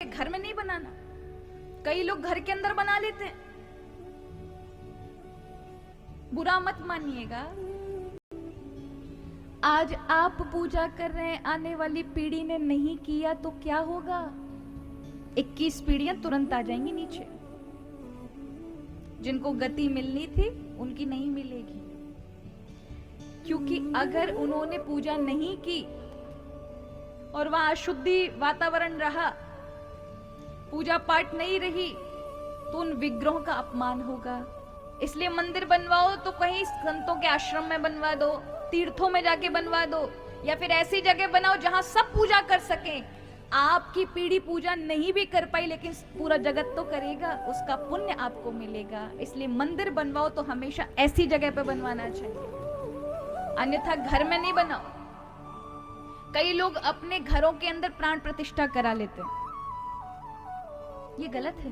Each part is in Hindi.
घर में नहीं बनाना। कई लोग घर के अंदर बना लेते हैं, बुरा मत मानिएगा। आज आप पूजा कर रहे हैं, आने वाली पीढ़ी ने नहीं किया तो क्या होगा? 21 पीढ़ियां तुरंत आ जाएंगी नीचे। जिनको गति मिलनी थी उनकी नहीं मिलेगी, क्योंकि अगर उन्होंने पूजा नहीं की और वहां अशुद्धि वातावरण रहा, पूजा पाठ नहीं रही, तो उन विग्रहों का अपमान होगा। इसलिए मंदिर बनवाओ तो कहीं संतों के आश्रम में बनवा दो, तीर्थों में जाके बनवा दो, या फिर ऐसी जगह बनाओ जहां सब पूजा कर सकें। आपकी पीढ़ी पूजा नहीं भी कर पाई, लेकिन पूरा जगत तो करेगा, उसका पुण्य आपको मिलेगा। इसलिए मंदिर बनवाओ तो हमेशा ऐसी जगह पे बनवाना चाहिए, अन्यथा घर में नहीं बनाओ। कई लोग अपने घरों के अंदर प्राण प्रतिष्ठा करा लेते हैं, ये गलत है।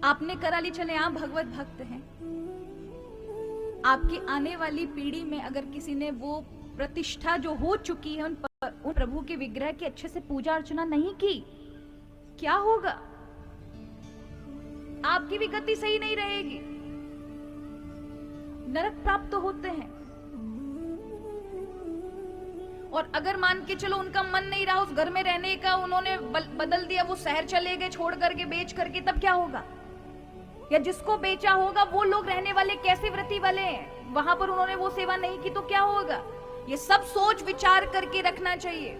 आपने करा ली, चले आप भगवत भक्त हैं, आपकी आने वाली पीढ़ी में अगर किसी ने वो प्रतिष्ठा जो हो चुकी है उन प्रभु के विग्रह की अच्छे से पूजा अर्चना नहीं की, क्या होगा? आपकी भी गति सही नहीं रहेगी, नरक प्राप्त होते हैं। और अगर मान के चलो उनका मन नहीं रहा उस घर में रहने का, उन्होंने बदल दिया, वो शहर चले गए छोड़ करके, बेच करके, तब क्या होगा? या जिसको बेचा होगा वो लोग रहने वाले कैसे व्रती वाले हैं, वहां पर उन्होंने वो सेवा नहीं की तो क्या होगा? ये सब सोच विचार करके रखना चाहिए।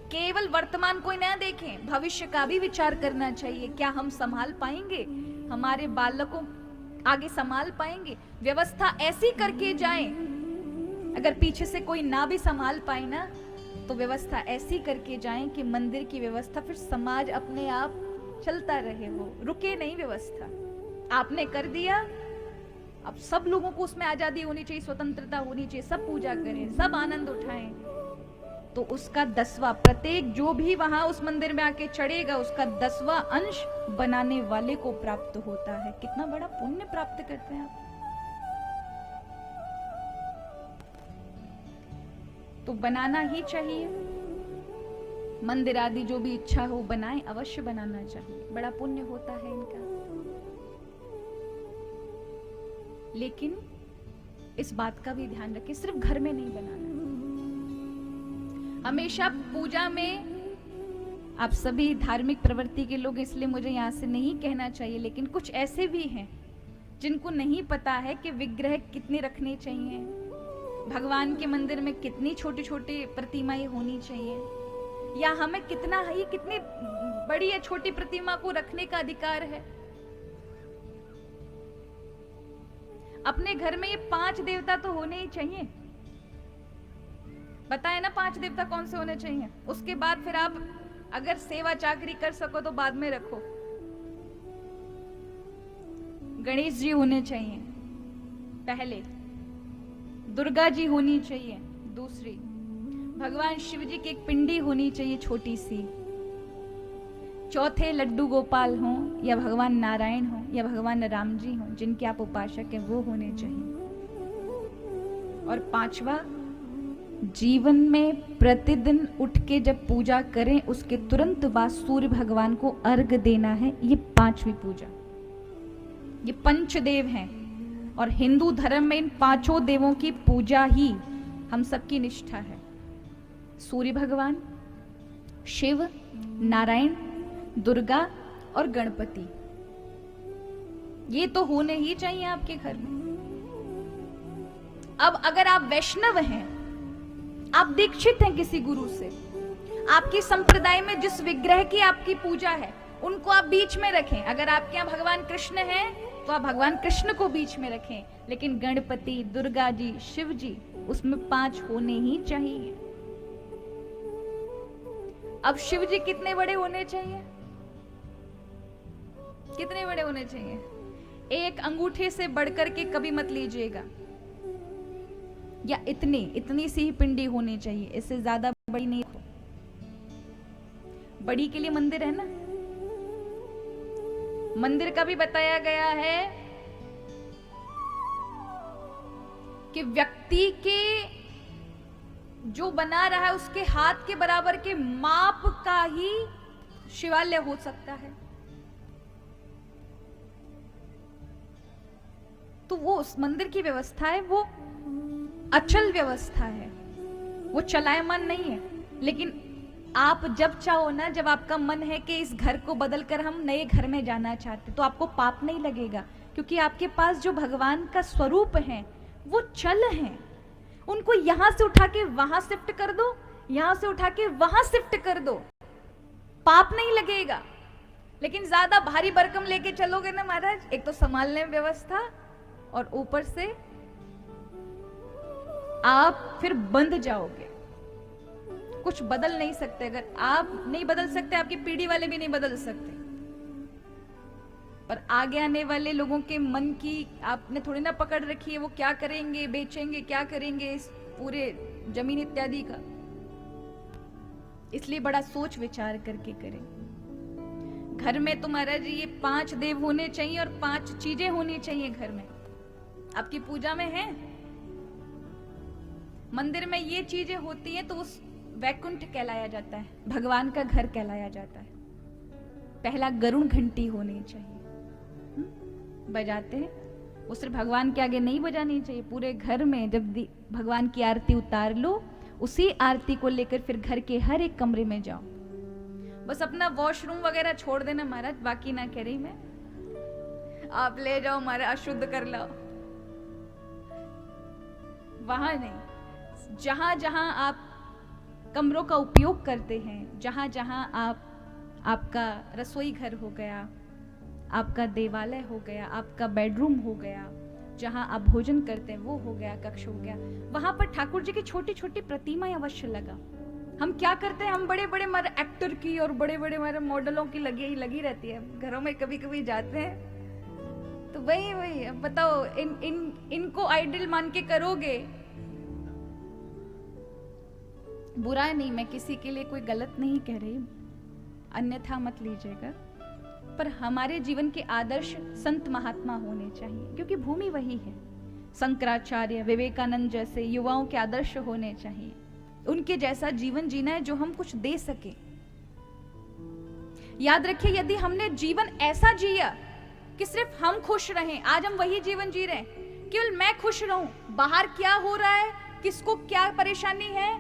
केवल वर्तमान को न देखें, भविष्य का भी विचार करना चाहिए। क्या हम संभाल पाएंगे? हमारे बालकों आगे संभाल पाएंगे? व्यवस्था ऐसी करके जाएं, अगर पीछे से कोई ना भी संभाल पाए ना, तो व्यवस्था ऐसी करके जाएं कि मंदिर की व्यवस्था, फिर समाज अपने आप चलता रहे, वो रुके नहीं व्यवस्था। आपने कर दिया, अब सब लोगों को उसमें आजादी होनी चाहिए, स्वतंत्रता होनी चाहिए, सब पूजा करें, सब आनंद उठाएं, तो उसका 10वां, प्रत्येक जो भी वहां उस मंदिर में आके चढ़ेगा, उसका 10वां अंश बनाने वाले को प्राप्त होता है। कितना बड़ा पुण्य प्राप्त करते हैं आप। तो बनाना ही चाहिए, मंदिर आदि जो भी इच्छा हो बनाएं, अवश्य बनाना चाहिए, बड़ा पुण्य होता है इनका। लेकिन इस बात का भी ध्यान रखें, सिर्फ घर में नहीं बनाना। हमेशा पूजा में आप सभी धार्मिक प्रवृत्ति के लोग, इसलिए मुझे यहां से नहीं कहना चाहिए, लेकिन कुछ ऐसे भी हैं जिनको नहीं पता है कि विग्रह कितने रखने चाहिए, भगवान के मंदिर में कितनी छोटी छोटी प्रतिमाएं होनी चाहिए, या हमें कितना ही कितनी बड़ी या छोटी प्रतिमा को रखने का अधिकार है। अपने घर में ये 5 देवता तो होने ही चाहिए, बताए ना 5 देवता कौन से होने चाहिए। उसके बाद फिर आप अगर सेवा चाकरी कर सको तो बाद में रखो। गणेश जी होने चाहिए पहले, दुर्गा जी होनी चाहिए दूसरी, भगवान शिव जी की एक पिंडी होनी चाहिए छोटी सी, चौथे लड्डू गोपाल हों, या भगवान नारायण हों, या भगवान राम जी हों, जिनके आप उपासक हैं, वो होने चाहिए। और 5वां, जीवन में प्रतिदिन उठ के जब पूजा करें, उसके तुरंत बाद सूर्य भगवान को अर्घ देना है। ये 5वीं पूजा, ये पंचदेव हैं, और हिंदू धर्म में इन 5 देवों की पूजा ही हम सबकी निष्ठा है। सूर्य भगवान, शिव, नारायण, दुर्गा और गणपति, ये तो होने ही चाहिए आपके घर में। अब अगर आप वैष्णव हैं, आप दीक्षित हैं किसी गुरु से, आपकी संप्रदाय में जिस विग्रह की आपकी पूजा है उनको आप बीच में रखें। अगर आपके यहाँ भगवान कृष्ण हैं तो आप भगवान कृष्ण को बीच में रखें, लेकिन गणपति, दुर्गा जी, शिव जी, उसमें 5 होने ही चाहिए। अब शिव जी कितने बड़े होने चाहिए? कितने बड़े होने चाहिए? एक अंगूठे से बढ़कर के कभी मत लीजिएगा, या इतनी सी ही पिंडी होनी चाहिए, इससे ज्यादा बड़ी नहीं हो। बड़ी के लिए मंदिर है ना, मंदिर का भी बताया गया है कि व्यक्ति के जो बना रहा है उसके हाथ के बराबर के माप का ही शिवालय हो सकता है। तो वो उस मंदिर की व्यवस्था है, वो अचल व्यवस्था है, वो चलायमान नहीं है। लेकिन आप जब चाहो ना, जब आपका मन है कि इस घर को बदलकर हम नए घर में जाना चाहते, तो आपको पाप नहीं लगेगा, क्योंकि आपके पास जो भगवान का स्वरूप है वो चल है। उनको यहां से उठा के वहां शिफ्ट कर दो, यहां से उठा के वहां शिफ्ट कर दो, पाप नहीं लगेगा। लेकिन ज्यादा भारी भरकम लेके चलोगे ना महाराज, एक तो संभालने में व्यवस्था और ऊपर से आप फिर बंध जाओगे, कुछ बदल नहीं सकते। अगर आप नहीं बदल सकते, आपकी पीढ़ी वाले भी नहीं बदल सकते। पर आगे आने वाले लोगों के मन की आपने थोड़ी ना पकड़ रखी है, वो क्या करेंगे, बेचेंगे, क्या करेंगे इस पूरे जमीन इत्यादि का। इसलिए बड़ा सोच विचार करके करें। घर में तो महाराज ये 5 देव होने चाहिए और 5 चीजें होनी चाहिए घर में। आपकी पूजा में है, मंदिर में ये चीजें होती हैं तो उस वैकुंठ कहलाया जाता है, भगवान का घर कहलाया जाता है। पहला गरुड़ घंटी होनी चाहिए, बजाते हैं वो सिर्फ भगवान के आगे नहीं बजानी चाहिए, पूरे घर में जब भगवान की आरती उतार लो, उसी आरती को लेकर फिर घर के हर एक कमरे में जाओ। बस अपना वॉशरूम वगैरह छोड़ देना महाराज, बाकी ना कह रही मैं, आप ले जाओ महाराज, अशुद्ध कर लाओ, वहां नहीं। जहां जहां आप कमरों का उपयोग करते हैं, जहां जहां आपका रसोई घर हो गया, आपका देवालय हो गया, आपका बेडरूम हो गया, जहां आप भोजन करते हैं वो हो गया, कक्ष हो गया, वहां पर ठाकुर जी की छोटी छोटी प्रतिमाएं अवश्य लगा। हम क्या करते हैं, हम बड़े बड़े हमारे एक्टर की और बड़े बड़े हमारे मॉडलों की लगी रहती है घरों में। कभी कभी जाते हैं तो वही अब बताओ, इनको आइडल मान के करोगे। बुरा नहीं, मैं किसी के लिए कोई गलत नहीं कह रही, अन्यथा मत लीजिएगा, पर हमारे जीवन के आदर्श संत महात्मा होने चाहिए, क्योंकि भूमि वही है। शंकराचार्य, विवेकानंद जैसे युवाओं के आदर्श होने चाहिए, उनके जैसा जीवन जीना है जो हम कुछ दे सके। याद रखिए, यदि हमने जीवन ऐसा जिया कि सिर्फ हम खुश रहें, आज हम वही जीवन जी रहे हैं, केवल मैं खुश रहूं, बाहर क्या हो रहा है, किसको क्या परेशानी है,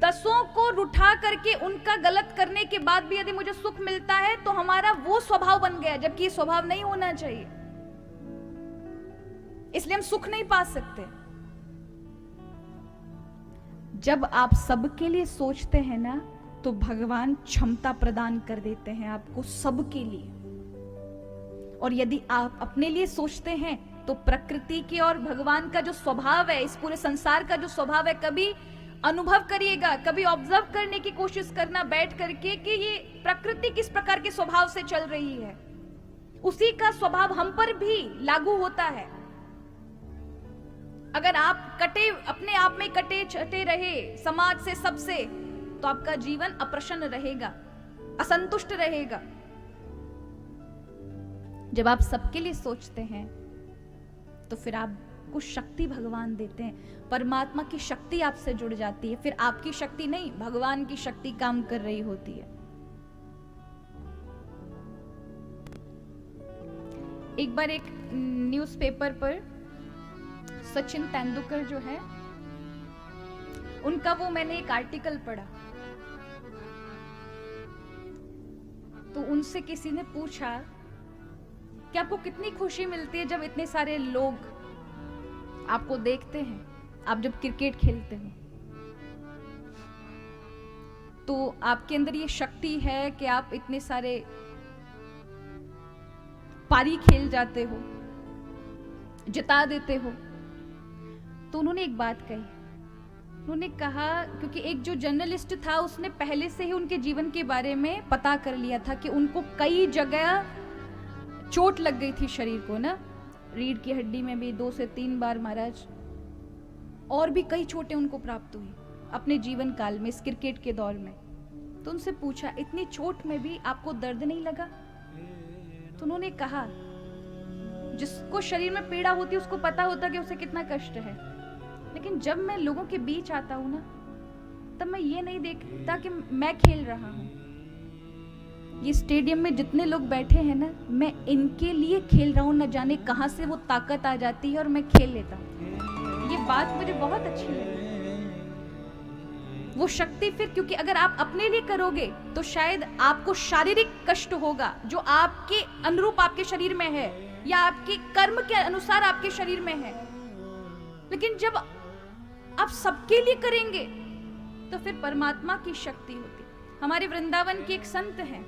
10 को रुठा करके उनका गलत करने के बाद भी यदि मुझे सुख मिलता है तो हमारा वो स्वभाव बन गया, जबकि ये स्वभाव नहीं होना चाहिए। इसलिए हम सुख नहीं पा सकते। जब आप सबके लिए सोचते हैं ना, तो भगवान क्षमता प्रदान कर देते हैं आपको सबके लिए। और यदि आप अपने लिए सोचते हैं तो प्रकृति के और भगवान का जो स्वभाव है, इस पूरे संसार का जो स्वभाव है, कभी अनुभव करिएगा, कभी ऑब्जर्व करने की कोशिश करना बैठ करके कि ये प्रकृति किस प्रकार के स्वभाव से चल रही है, उसी का स्वभाव हम पर भी लागू होता है। अगर आप अपने आप में कटे छटे रहे समाज से, सबसे, तो आपका जीवन अप्रसन्न रहेगा, असंतुष्ट रहेगा। जब आप सबके लिए सोचते हैं तो फिर आपको शक्ति भगवान देते हैं, परमात्मा की शक्ति आपसे जुड़ जाती है, फिर आपकी शक्ति नहीं, भगवान की शक्ति काम कर रही होती है। एक बार एक न्यूज़पेपर पर सचिन तेंदुलकर जो है, उनका वो मैंने एक आर्टिकल पढ़ा, तो उनसे किसी ने पूछा कि आपको कितनी खुशी मिलती है जब इतने सारे लोग आपको देखते हैं, आप जब क्रिकेट खेलते हो, तो आपके अंदर ये शक्ति है कि आप इतने सारे पारी खेल जाते हो, जिता देते हो। तो उन्होंने एक बात कही, उन्होंने कहा, क्योंकि एक जो जर्नलिस्ट था उसने पहले से ही उनके जीवन के बारे में पता कर लिया था कि उनको कई जगह चोट लग गई थी शरीर को ना, रीढ़ की हड्डी में भी 2 से 3 बार महाराज, और भी कई चोटें उनको प्राप्त हुई अपने जीवन काल में, इस क्रिकेट के दौर में। तो उनसे पूछा, इतनी चोट में भी आपको दर्द नहीं लगा? तो उन्होंने कहा, जिसको शरीर में पीड़ा होती है उसको पता होता कि उसे कितना कष्ट है, लेकिन जब मैं लोगों के बीच आता हूं ना, तब मैं ये नहीं देखता कि मैं खेल रहा हूँ। ये स्टेडियम में जितने लोग बैठे हैं ना, मैं इनके लिए खेल रहा हूँ। न जाने कहाँ से वो ताकत आ जाती है और मैं खेल लेता हूँ। ये बात मुझे बहुत अच्छी लगी। वो शक्ति फिर, क्योंकि अगर आप अपने लिए करोगे तो शायद आपको शारीरिक कष्ट होगा जो आपके अनुरूप आपके शरीर में है या आपके कर्म के अनुसार आपके शरीर में है। लेकिन जब आप सबके लिए करेंगे तो फिर परमात्मा की शक्ति होती। हमारे वृंदावन के एक संत हैं,